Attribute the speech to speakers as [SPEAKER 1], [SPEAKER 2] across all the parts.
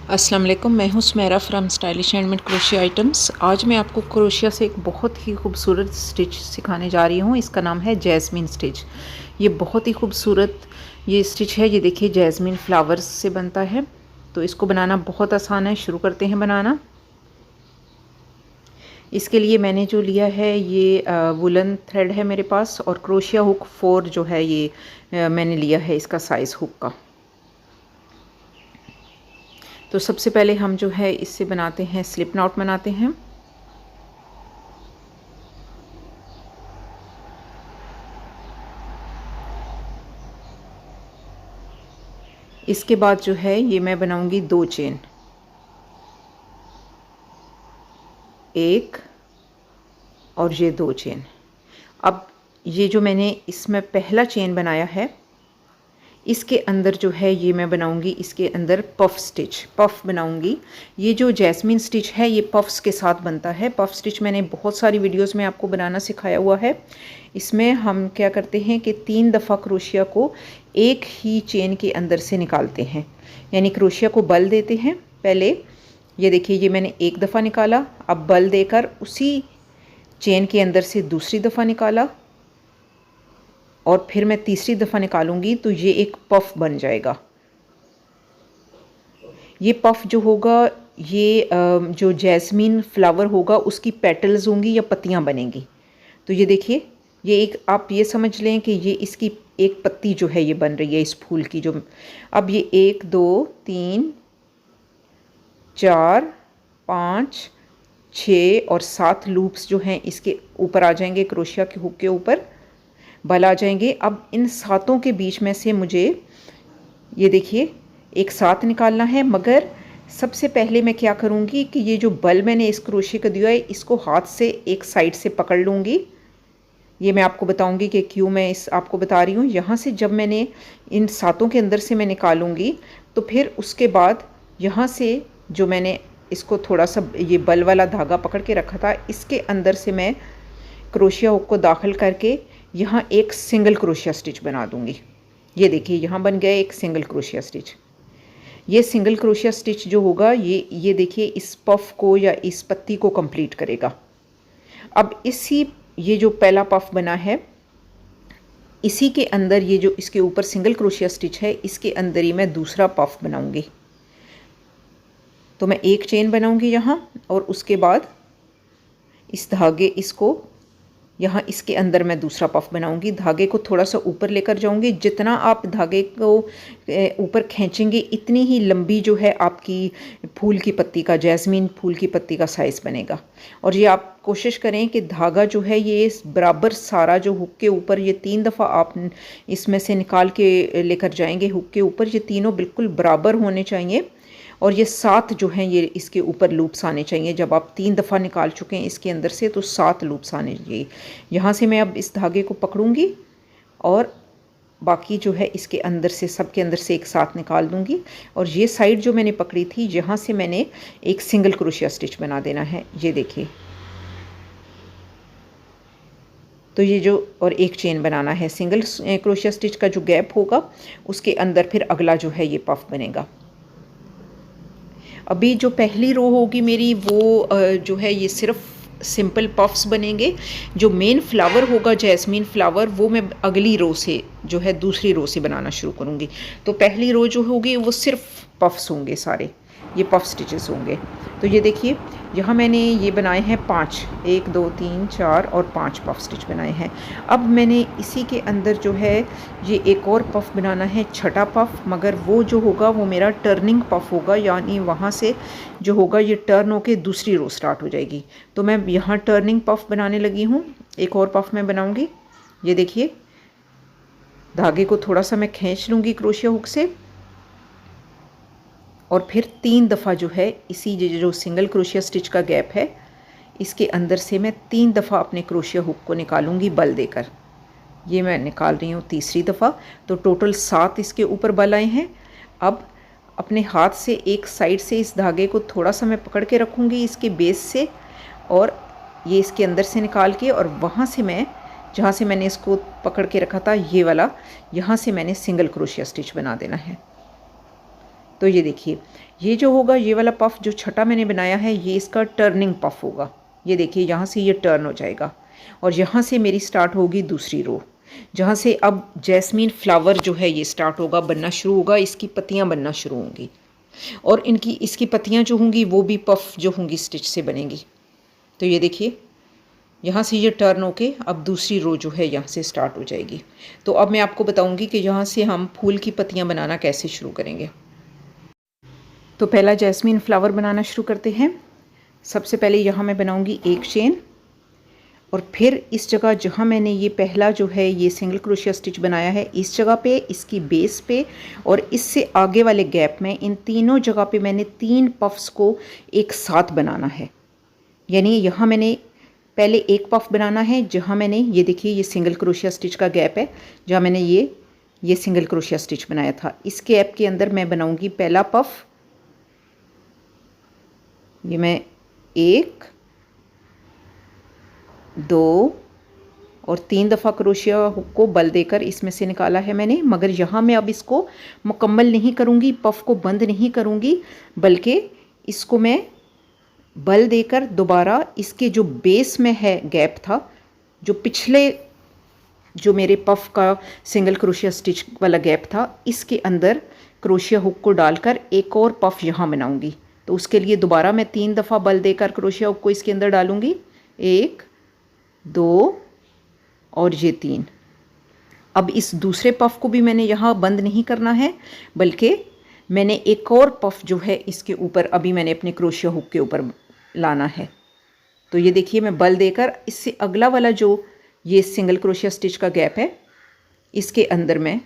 [SPEAKER 1] अस्सलाम वालेकुम, मैं हूँ Sumera from stylish handmade crochet items. आज मैं आपको क्रोशिया से एक बहुत ही खूबसूरत स्टिच सिखाने जा रही हूँ। इसका नाम है जैस्मिन स्टिच। ये बहुत ही खूबसूरत ये स्टिच है। ये देखिए जैस्मिन फ्लावर्स से बनता है, तो इसको बनाना बहुत आसान है। शुरू करते हैं बनाना। इसके लिए मैंने जो लिया है ये वुलन थ्रेड है मेरे पास, और क्रोशिया हुक 4 जो है ये मैंने लिया है इसका साइज़ हुक का। तो सबसे पहले हम जो है इससे बनाते हैं, स्लिप नॉट बनाते हैं। इसके बाद जो है ये मैं बनाऊंगी 2 चेन, एक और ये 2 चेन। अब ये जो मैंने इसमें पहला चेन बनाया है, इसके अंदर जो है ये मैं बनाऊंगी, इसके अंदर पफ स्टिच, पफ बनाऊंगी। ये जो जैस्मिन स्टिच है ये पफ्स के साथ बनता है। पफ स्टिच मैंने बहुत सारी वीडियोस में आपको बनाना सिखाया हुआ है। इसमें हम क्या करते हैं कि 3 दफ़ा क्रोशिया को एक ही चेन के अंदर से निकालते हैं, यानी क्रोशिया को बल देते हैं पहले। ये देखिए ये मैंने एक दफ़ा निकाला, अब बल देकर उसी चेन के अंदर से दूसरी दफ़ा निकाला, और फिर मैं तीसरी दफ़ा निकालूंगी तो ये एक पफ बन जाएगा। ये पफ जो होगा ये जो जैस्मिन फ्लावर होगा उसकी पेटल्स होंगी या पत्तियां बनेंगी। तो ये देखिए ये एक, आप ये समझ लें कि ये इसकी एक पत्ती जो है ये बन रही है इस फूल की। जो अब ये 1 2 3 4 5 6 और 7 लूप्स जो हैं इसके ऊपर आ जाएंगे, क्रोशिया के हुक के ऊपर बल आ जाएंगे। अब इन 7 के बीच में से मुझे ये देखिए एक 7 निकालना है, मगर सबसे पहले मैं क्या करूँगी कि ये जो बल मैंने इस क्रोशिया को दिया है इसको हाथ से एक साइड से पकड़ लूँगी। ये मैं आपको बताऊँगी कि क्यों मैं इस आपको बता रही हूँ। यहाँ से जब मैंने इन 7 के अंदर से मैं निकालूँगी तो फिर उसके बाद यहाँ से जो मैंने इसको थोड़ा सा ये बल वाला धागा पकड़ के रखा था, इसके अंदर से मैं क्रोशिया हुक को दाखिल करके यहाँ एक सिंगल क्रोशिया स्टिच बना दूँगी। ये देखिए यहाँ बन गया एक सिंगल क्रोशिया स्टिच। ये सिंगल क्रोशिया स्टिच जो होगा ये देखिए इस पफ को या इस पत्ती को कंप्लीट करेगा। अब ये जो पहला पफ बना है इसी के अंदर ये जो इसके ऊपर सिंगल क्रोशिया स्टिच है इसके अंदर ही मैं दूसरा पफ बनाऊंगी। तो मैं एक चेन बनाऊंगी यहाँ, और उसके बाद इस धागे इसको यहाँ इसके अंदर मैं दूसरा पफ बनाऊंगी। धागे को थोड़ा सा ऊपर लेकर जाऊंगी। जितना आप धागे को ऊपर खींचेंगे इतनी ही लंबी जो है आपकी फूल की पत्ती का, जैस्मिन फूल की पत्ती का साइज़ बनेगा। और ये आप कोशिश करें कि धागा जो है ये बराबर सारा जो हुक के ऊपर, ये 3 दफ़ा आप इसमें से निकाल के लेकर जाएंगे हुक के ऊपर, ये तीनों बिल्कुल बराबर होने चाहिए। और ये 7 जो हैं ये इसके ऊपर लूप्स आने चाहिए। जब आप 3 दफ़ा निकाल चुके हैं इसके अंदर से तो 7 लूप्स आने चाहिए। यहाँ से मैं अब इस धागे को पकड़ूंगी और बाकी जो है इसके अंदर से, सब के अंदर से एक साथ निकाल दूंगी। और ये साइड जो मैंने पकड़ी थी यहाँ से मैंने एक सिंगल क्रोशिया स्टिच बना देना है। ये देखिए, तो ये जो, और एक चेन बनाना है। सिंगल क्रोशिया स्टिच का जो गैप होगा उसके अंदर फिर अगला जो है ये पफ बनेगा। अभी जो पहली रो होगी मेरी वो जो है ये सिर्फ सिंपल पफ्स बनेंगे। जो मेन फ्लावर होगा जैस्मिन फ्लावर वो मैं अगली रो से जो है दूसरी रो से बनाना शुरू करूँगी। तो पहली रो जो होगी वो सिर्फ पफ्स होंगे, सारे ये पफ स्टिचेस होंगे। तो ये देखिए यहाँ मैंने ये बनाए हैं 5, 1 2 3 4 और 5 पफ स्टिच बनाए हैं। अब मैंने इसी के अंदर जो है ये एक और पफ बनाना है, छठा पफ, मगर वो जो होगा वो मेरा टर्निंग पफ होगा, यानी वहाँ से जो होगा ये टर्न होके दूसरी रो स्टार्ट हो जाएगी। तो मैं यहाँ टर्निंग पफ बनाने लगी हूँ। एक और पफ मैं बनाऊँगी। ये देखिए धागे को थोड़ा सा मैं खींच लूँगी क्रोशिया हुक से, और फिर 3 दफ़ा जो है इसी जो सिंगल क्रोशिया स्टिच का गैप है इसके अंदर से मैं 3 दफ़ा अपने क्रोशिया हुक को निकालूंगी बल देकर। ये मैं निकाल रही हूँ तीसरी दफ़ा। तो टोटल 7 इसके ऊपर बल आए हैं। अब अपने हाथ से एक साइड से इस धागे को थोड़ा सा मैं पकड़ के रखूँगी इसके बेस से, और ये इसके अंदर से निकाल के, और वहाँ से मैं जहाँ से मैंने इसको पकड़ के रखा था ये वाला, यहाँ से मैंने सिंगल क्रोशिया स्टिच बना देना है। तो ये देखिए, ये जो होगा, ये वाला पफ जो छठा मैंने बनाया है, ये इसका टर्निंग पफ होगा। ये देखिए, यहाँ से ये टर्न हो जाएगा और यहाँ से मेरी स्टार्ट होगी दूसरी रो, जहाँ से अब जैस्मीन फ्लावर जो है ये स्टार्ट होगा, बनना शुरू होगा, इसकी पत्तियाँ बनना शुरू होंगी और इसकी पत्तियाँ जो होंगी वो भी पफ जो होंगी स्टिच से बनेंगी। तो ये देखिए, यहाँ से ये टर्न होके अब दूसरी रो जो है यहाँ से स्टार्ट हो जाएगी। तो अब मैं आपको बताऊँगी कि यहाँ से हम फूल की पत्तियाँ बनाना कैसे शुरू करेंगे। तो पहला जैस्मीन फ्लावर बनाना शुरू करते हैं। सबसे पहले यहाँ मैं बनाऊँगी एक चेन और फिर इस जगह जहाँ मैंने ये पहला जो है ये सिंगल क्रोशिया स्टिच बनाया है, इस जगह पे, इसकी बेस पे और इससे आगे वाले गैप में, इन तीनों जगह पे मैंने 3 पफ्स को एक साथ बनाना है। यानी यहाँ मैंने पहले एक पफ बनाना है जहाँ मैंने, ये देखिए, ये सिंगल क्रोशिया स्टिच का गैप है जहाँ मैंने ये सिंगल क्रोशिया स्टिच बनाया था। इस गैप के अंदर मैं बनाऊँगी पहला पफ। ये मैं 1, 2 और 3 दफ़ा क्रोशिया हुक को बल देकर इसमें से निकाला है मैंने, मगर यहाँ मैं अब इसको मुकम्मल नहीं करूँगी, पफ को बंद नहीं करूँगी, बल्कि इसको मैं बल देकर दोबारा इसके जो बेस में है गैप था, जो पिछले जो मेरे पफ का सिंगल क्रोशिया स्टिच वाला गैप था, इसके अंदर क्रोशिया हुक को डालकर एक और पफ यहाँ बनाऊँगी। तो उसके लिए दोबारा मैं 3 दफ़ा बल देकर क्रोशिया हुक को इसके अंदर डालूँगी, 1, 2 और ये 3। अब इस दूसरे पफ को भी मैंने यहाँ बंद नहीं करना है, बल्कि मैंने एक और पफ जो है इसके ऊपर अभी मैंने अपने क्रोशिया हुक के ऊपर लाना है। तो ये देखिए, मैं बल देकर इससे अगला वाला जो ये सिंगल क्रोशिया स्टिच का गैप है, इसके अंदर मैं,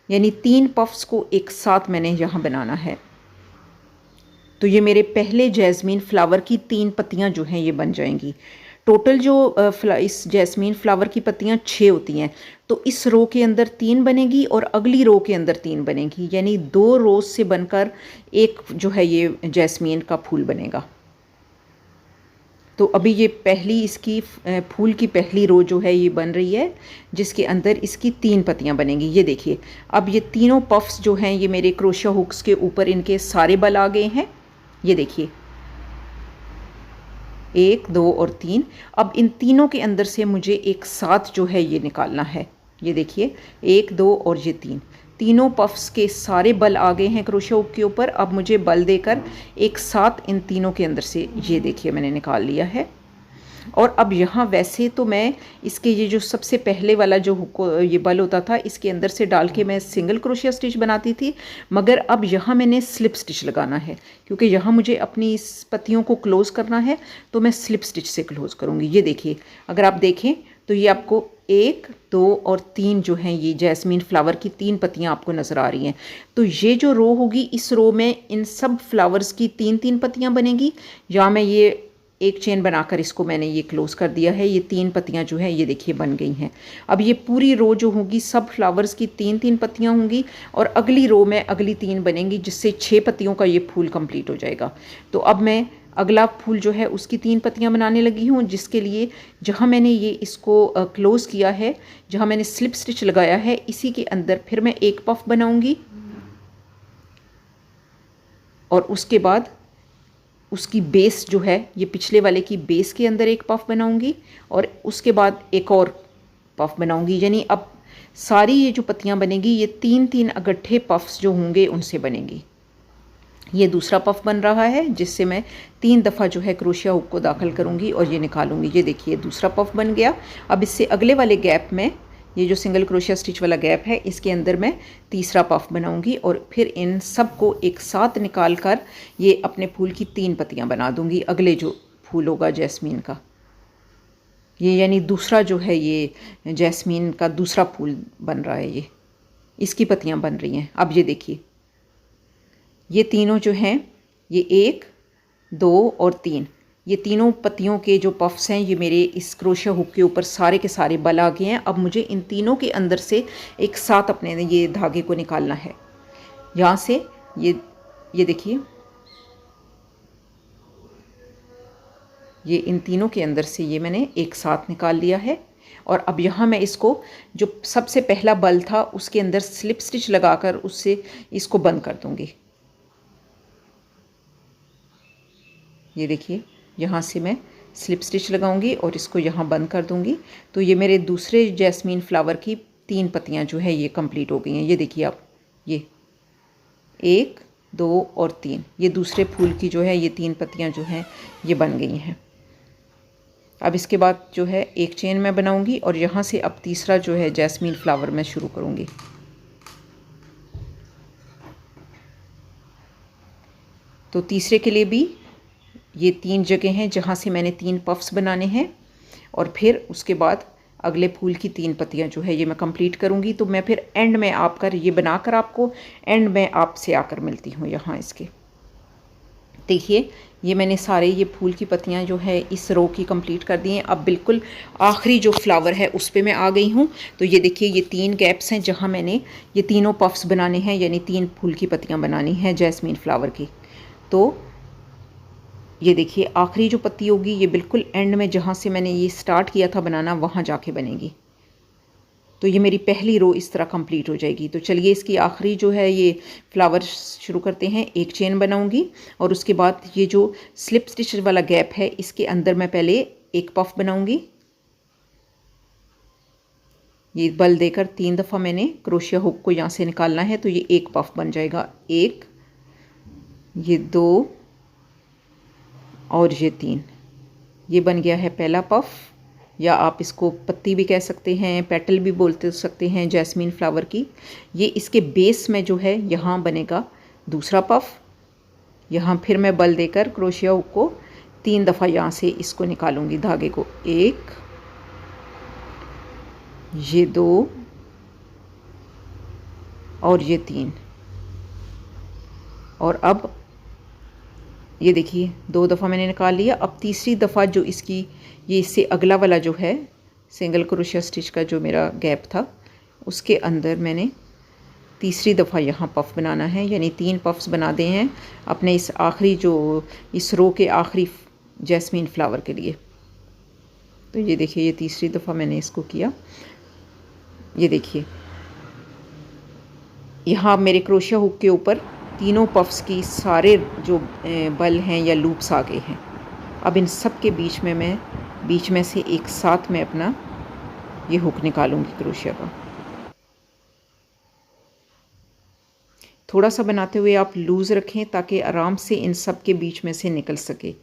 [SPEAKER 1] यानी 3 पफ्स को एक साथ मैंने यहाँ बनाना है। तो ये मेरे पहले जैस्मीन फ्लावर की 3 पत्तियाँ जो हैं ये बन जाएंगी। टोटल जो इस जैस्मीन फ्लावर की पत्तियाँ 6 होती हैं, तो इस रो के अंदर 3 बनेगी और अगली रो के अंदर 3 बनेगी, यानी 2 रोज से बनकर एक जो है ये जैस्मीन का फूल बनेगा। तो अभी ये पहली इसकी फूल की पहली रो जो है ये बन रही है, जिसके अंदर इसकी 3 पत्तियां बनेंगी। ये देखिए, अब ये तीनों पफ्स जो हैं ये मेरे क्रोशिया हुक्स के ऊपर इनके सारे बल आ गए हैं। ये देखिए, 1, 2 और 3। अब इन तीनों के अंदर से मुझे एक साथ जो है ये निकालना है। ये देखिए, 1, 2 और ये 3, तीनों पफ्स के सारे बल आ गए हैं क्रोशिया हुक के ऊपर। अब मुझे बल देकर एक साथ इन तीनों के अंदर से, ये देखिए, मैंने निकाल लिया है। और अब यहाँ वैसे तो मैं इसके ये जो सबसे पहले वाला जो हुक ये बल होता था, इसके अंदर से डाल के मैं सिंगल क्रोशिया स्टिच बनाती थी, मगर अब यहाँ मैंने स्लिप स्टिच लगाना है, क्योंकि यहाँ मुझे अपनी इस पत्तियों को क्लोज़ करना है, तो मैं स्लिप स्टिच से क्लोज़ करूँगी। ये देखिए, अगर आप देखें तो ये आपको 1, 2 और 3 जो हैं ये जैस्मीन फ्लावर की 3 पत्तियाँ आपको नज़र आ रही हैं। तो ये जो रो होगी, इस रो में इन सब फ्लावर्स की 3-3 पत्तियाँ बनेगी। या मैं ये एक चेन बनाकर इसको मैंने ये क्लोज़ कर दिया है। ये 3 पत्तियाँ जो हैं ये देखिए बन गई हैं। अब ये पूरी रो जो होगी सब फ्लावर्स की 3-3 पत्तियाँ होंगी और अगली रो में अगली 3 बनेंगी, जिससे 6 पत्तियों का ये फूल कंप्लीट हो जाएगा। तो अब मैं अगला फूल जो है उसकी 3 पत्तियाँ बनाने लगी हूँ, जिसके लिए जहाँ मैंने ये इसको क्लोज़ किया है, जहाँ मैंने स्लिप स्टिच लगाया है, इसी के अंदर फिर मैं एक पफ बनाऊँगी और उसके बाद उसकी बेस जो है, ये पिछले वाले की बेस के अंदर एक पफ बनाऊंगी और उसके बाद एक और पफ बनाऊंगी। यानी अब सारी ये जो पत्तियां बनेगी ये 3-3 अगट्ठे पफ्स जो होंगे उनसे बनेंगी। ये दूसरा पफ बन रहा है, जिससे मैं 3 दफ़ा जो है क्रोशिया हुक को दाखिल करूंगी और ये निकालूंगी। ये देखिए, दूसरा पफ बन गया। अब इससे अगले वाले गैप में, ये जो सिंगल क्रोशिया स्टिच वाला गैप है, इसके अंदर मैं तीसरा पफ बनाऊंगी और फिर इन सब को एक साथ निकाल कर ये अपने फूल की 3 पत्तियां बना दूंगी। अगले जो फूल होगा जैस्मीन का, ये यानी दूसरा जो है ये जैस्मीन का दूसरा फूल बन रहा है, ये इसकी पत्तियां बन रही हैं। अब ये देखिए, ये तीनों जो हैं, ये 1, 2 और 3, ये तीनों पत्तियों के जो पफ्स हैं ये मेरे इस क्रोशिया हुक के ऊपर सारे के सारे बल आ गए हैं। अब मुझे इन तीनों के अंदर से एक साथ अपने ये धागे को निकालना है। यहाँ से ये देखिए, ये इन तीनों के अंदर से ये मैंने एक साथ निकाल लिया है। और अब यहाँ मैं इसको, जो सबसे पहला बल था उसके अंदर स्लिप स्टिच लगाकर उससे इसको बंद कर दूँगी। ये देखिए, यहाँ से मैं स्लिप स्टिच लगाऊंगी और इसको यहाँ बंद कर दूंगी। तो ये मेरे दूसरे जैस्मीन फ्लावर की 3 पत्तियाँ जो है ये कंप्लीट हो गई हैं। ये देखिए आप, ये 1 2 और 3, ये दूसरे फूल की जो है ये 3 पत्तियाँ जो हैं ये बन गई हैं। अब इसके बाद जो है एक चेन मैं बनाऊंगी और यहाँ से अब तीसरा जो है जैस्मीन फ्लावर मैं शुरू करूँगी। तो तीसरे के लिए भी ये 3 जगह हैं जहाँ से मैंने 3 पफ्स बनाने हैं और फिर उसके बाद अगले फूल की 3 पत्तियाँ जो है ये मैं कंप्लीट करूँगी। तो मैं फिर एंड में आकर ये बनाकर आपको एंड में आपसे आकर मिलती हूँ। यहाँ इसके देखिए, ये मैंने सारे ये फूल की पत्तियाँ जो है इस रो की कंप्लीट कर दी हैं। अब बिल्कुल आखिरी जो फ्लावर है उस पे मैं आ गई हूँ। तो ये देखिए, ये 3 गैप्स हैं जहाँ मैंने ये तीनों पफ्स बनाने हैं, यानी 3 फूल की पत्तियाँ बनानी हैं जैस्मीन फ्लावर की। तो ये देखिए, आखिरी जो पत्ती होगी ये बिल्कुल एंड में जहाँ से मैंने ये स्टार्ट किया था बनाना वहाँ जाके बनेगी। तो ये मेरी पहली रो इस तरह कंप्लीट हो जाएगी। तो चलिए इसकी आखिरी जो है ये फ्लावर शुरू करते हैं। एक चेन बनाऊंगी और उसके बाद ये जो स्लिप स्टिच वाला गैप है इसके अंदर मैं पहले एक पफ बनाऊंगी। ये बल देकर 3 दफ़ा मैंने क्रोशिया हुक को यहाँ से निकालना है। तो ये एक पफ बन जाएगा, 1, ये 2 और ये 3। ये बन गया है पहला पफ, या आप इसको पत्ती भी कह सकते हैं, पेटल भी बोलते सकते हैं जैस्मीन फ्लावर की। ये इसके बेस में जो है यहाँ बनेगा दूसरा पफ। यहाँ फिर मैं बल देकर क्रोशिया हुक को 3 दफ़ा यहाँ से इसको निकालूंगी धागे को, 1, ये 2 और ये 3। और अब ये देखिए 2 दफ़ा मैंने निकाल लिया। अब तीसरी दफ़ा जो इसकी ये इससे अगला वाला जो है सिंगल क्रोशिया स्टिच का जो मेरा गैप था उसके अंदर मैंने तीसरी दफ़ा यहाँ पफ बनाना है, यानी 3 पफ्स बना दे हैं अपने इस आखिरी जो इस रो के आखिरी जैस्मीन फ्लावर के लिए। तो ये देखिए, ये तीसरी दफ़ा मैंने इसको किया। ये देखिए, यहाँ मेरे क्रोशिया हुक के ऊपर तीनों पफ्स की सारे जो बल हैं या लूप्स आ गए हैं। अब इन सब के बीच में मैं बीच में से एक साथ में अपना ये हुक निकालूंगी क्रोशिया का। थोड़ा सा बनाते हुए आप लूज़ रखें ताकि आराम से इन सब के बीच में से निकल सके।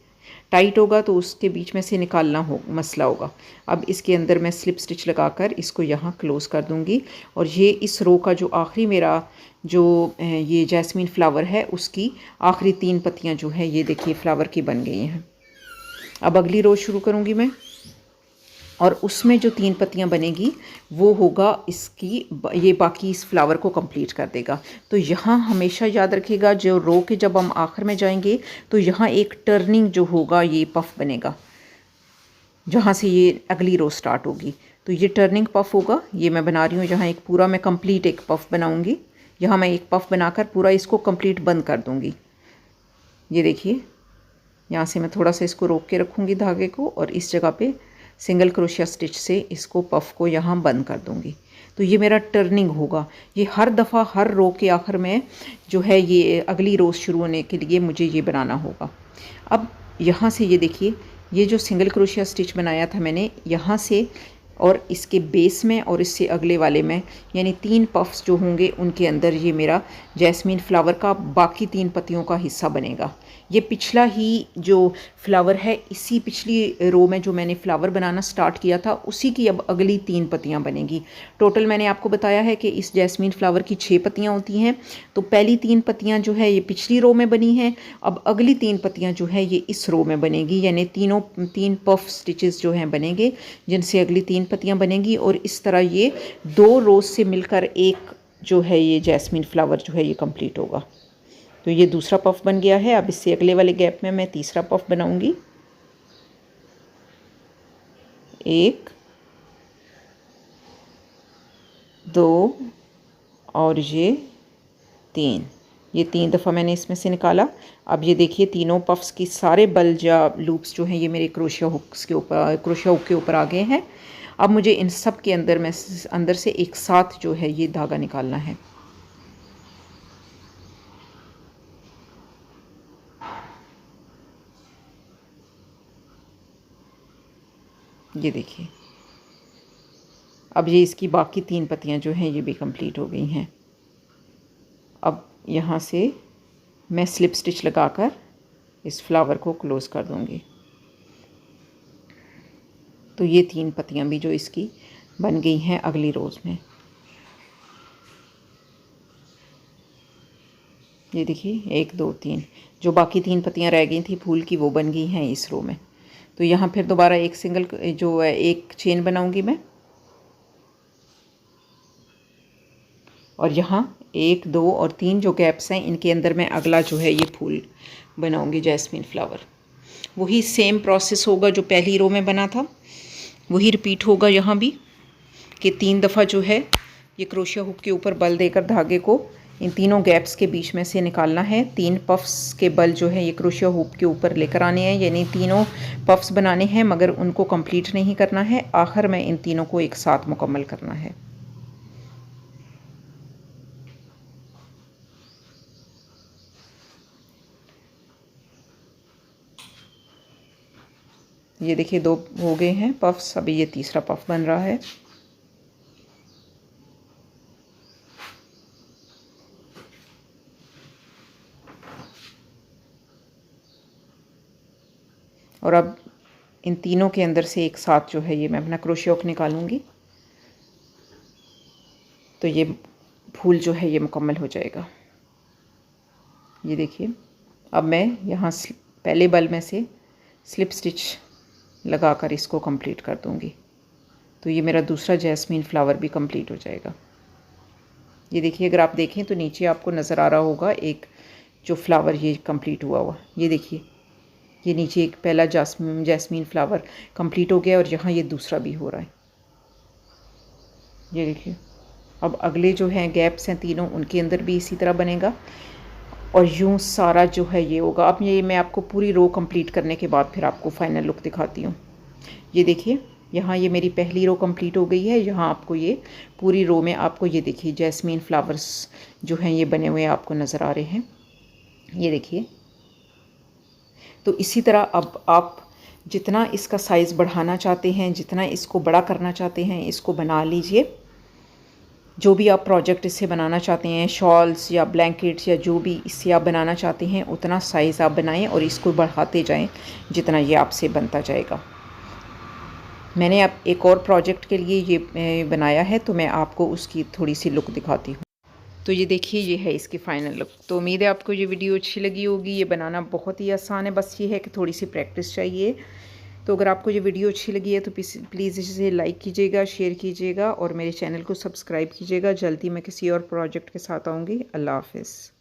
[SPEAKER 1] टाइट होगा तो उसके बीच में से निकालना हो मसला होगा। अब इसके अंदर मैं स्लिप स्टिच लगाकर इसको यहाँ क्लोज़ कर दूँगी और ये इस रो का जो आखिरी मेरा जो ये जैस्मीन फ्लावर है उसकी आखिरी 3 पत्तियाँ जो है ये देखिए फ्लावर की बन गई हैं। अब अगली रो शुरू करूँगी मैं और उसमें जो 3 पत्तियाँ बनेगी वो होगा इसकी ये बाकी इस फ्लावर को कंप्लीट कर देगा। तो यहाँ हमेशा याद रखिएगा, जो रो के जब हम आखिर में जाएंगे तो यहाँ एक टर्निंग जो होगा ये पफ बनेगा जहाँ से ये अगली रो स्टार्ट होगी। तो ये टर्निंग पफ होगा, ये मैं बना रही हूँ। यहाँ एक पूरा मैं कंप्लीट एक पफ बनाऊँगी। यहाँ मैं एक पफ बनाकर पूरा इसको कंप्लीट बंद कर दूँगी। ये देखिए, यहाँ से मैं थोड़ा सा इसको रोक के रखूँगी धागे को और इस जगह पे सिंगल क्रोशिया स्टिच से इसको पफ को यहाँ बंद कर दूँगी। तो ये मेरा टर्निंग होगा। ये हर दफ़ा हर रो के आखिर में जो है ये अगली रो शुरू होने के लिए मुझे ये बनाना होगा। अब यहाँ से ये देखिए, ये जो सिंगल क्रोशिया स्टिच बनाया था मैंने यहाँ से और इसके बेस में और इससे अगले वाले में, यानी 3 पफ्स जो होंगे उनके अंदर ये मेरा जैस्मीन फ्लावर का बाकी 3 पत्तियों का हिस्सा बनेगा। ये पिछला ही जो फ्लावर है इसी पिछली रो में जो मैंने फ्लावर बनाना स्टार्ट किया था उसी की अब अगली 3 पत्तियां बनेगी। टोटल मैंने आपको बताया है कि इस जैस्मीन फ्लावर की 6 पत्तियां होती हैं। तो पहली 3 पत्तियां जो है ये पिछली रो में बनी हैं। अब अगली 3 पत्तियां जो है ये इस रो में बनेगी, यानी 3 पफ स्टिचेस जो हैं बनेंगे जिनसे अगली 3 पत्तियां बनेंगी और इस तरह ये 2 रोज से मिलकर एक जो है ये जैस्मीन फ्लावर जो है ये कंप्लीट होगा। तो ये दूसरा पफ बन गया है। अब इससे अगले वाले गैप में मैं तीसरा पफ बनाऊंगी, 1 2 और ये 3। ये 3 दफ़ा मैंने इसमें से निकाला। अब ये देखिए तीनों पफ्स की सारे बल या लूप्स जो हैं ये मेरे क्रोशिया हुक के ऊपर आ गए हैं। अब मुझे इन सब के अंदर से एक साथ जो है ये धागा निकालना है। ये देखिए, अब ये इसकी बाकी 3 पत्तियाँ जो हैं ये भी कंप्लीट हो गई हैं। अब यहाँ से मैं स्लिप स्टिच लगाकर इस फ्लावर को क्लोज़ कर दूँगी। तो ये 3 पत्तियाँ भी जो इसकी बन गई हैं अगली रोज़ में। ये देखिए 1 2 3, जो बाकी 3 पत्तियाँ रह गई थी फूल की वो बन गई हैं इस रो में। तो यहाँ फिर दोबारा एक सिंगल जो है एक चेन बनाऊँगी मैं, और यहाँ 1 2 और 3 जो गैप्स हैं इनके अंदर मैं अगला जो है ये फूल बनाऊँगी, जैस्मिन फ्लावर। वही सेम प्रोसेस होगा जो पहली रो में बना था, वही रिपीट होगा यहाँ भी कि 3 दफ़ा जो है ये क्रोशिया हुक के ऊपर बल देकर धागे को इन तीनों गैप्स के बीच में से निकालना है। 3 पफ्स के बल जो है ये क्रोशिया हुक के ऊपर लेकर आने हैं, यानी तीनों पफ्स बनाने हैं मगर उनको कंप्लीट नहीं करना है, आखिर में इन तीनों को एक साथ मुकम्मल करना है। ये देखिए 2 हो गए हैं पफ्स, अभी ये तीसरा पफ बन रहा है। और अब इन तीनों के अंदर से एक साथ जो है ये मैं अपना क्रोशिया हुक निकालूंगी, तो ये फूल जो है ये मुकम्मल हो जाएगा। ये देखिए, अब मैं यहाँ पहले बल में से स्लिप स्टिच लगाकर इसको कंप्लीट कर दूंगी, तो ये मेरा दूसरा जैस्मिन फ्लावर भी कंप्लीट हो जाएगा। ये देखिए, अगर आप देखें तो नीचे आपको नज़र आ रहा होगा एक जो फ्लावर ये कंप्लीट हुआ। ये देखिए, ये नीचे एक पहला जैस्मिन फ्लावर कंप्लीट हो गया और यहाँ ये दूसरा भी हो रहा है। ये देखिए, अब अगले जो हैं गैप्स हैं तीनों, उनके अंदर भी इसी तरह बनेगा और यूँ सारा जो है ये होगा। अब ये मैं आपको पूरी रो कंप्लीट करने के बाद फिर आपको फाइनल लुक दिखाती हूँ। ये देखिए, यहाँ ये मेरी पहली रो कंप्लीट हो गई है। यहाँ आपको ये पूरी रो में आपको ये देखिए जैस्मिन फ्लावर्स जो हैं ये बने हुए आपको नज़र आ रहे हैं। ये देखिए, तो इसी तरह अब आप जितना इसका साइज़ बढ़ाना चाहते हैं, जितना इसको बड़ा करना चाहते हैं, इसको बना लीजिए। जो भी आप प्रोजेक्ट इससे बनाना चाहते हैं, शॉल्स या ब्लैंकेट्स या जो भी इससे आप बनाना चाहते हैं, उतना साइज़ आप बनाएं और इसको बढ़ाते जाएं जितना ये आपसे बनता जाएगा। मैंने अब एक और प्रोजेक्ट के लिए ये बनाया है, तो मैं आपको उसकी थोड़ी सी लुक दिखाती हूँ। तो ये देखिए, ये है इसकी फ़ाइनल लुक। तो उम्मीद है आपको ये वीडियो अच्छी लगी होगी। ये बनाना बहुत ही आसान है, बस ये है कि थोड़ी सी प्रैक्टिस चाहिए। तो अगर आपको ये वीडियो अच्छी लगी है तो प्लीज़ इसे लाइक कीजिएगा, शेयर कीजिएगा और मेरे चैनल को सब्सक्राइब कीजिएगा। जल्दी मैं किसी और प्रोजेक्ट के साथ आऊँगी। अल्लाह हाफ़िज़।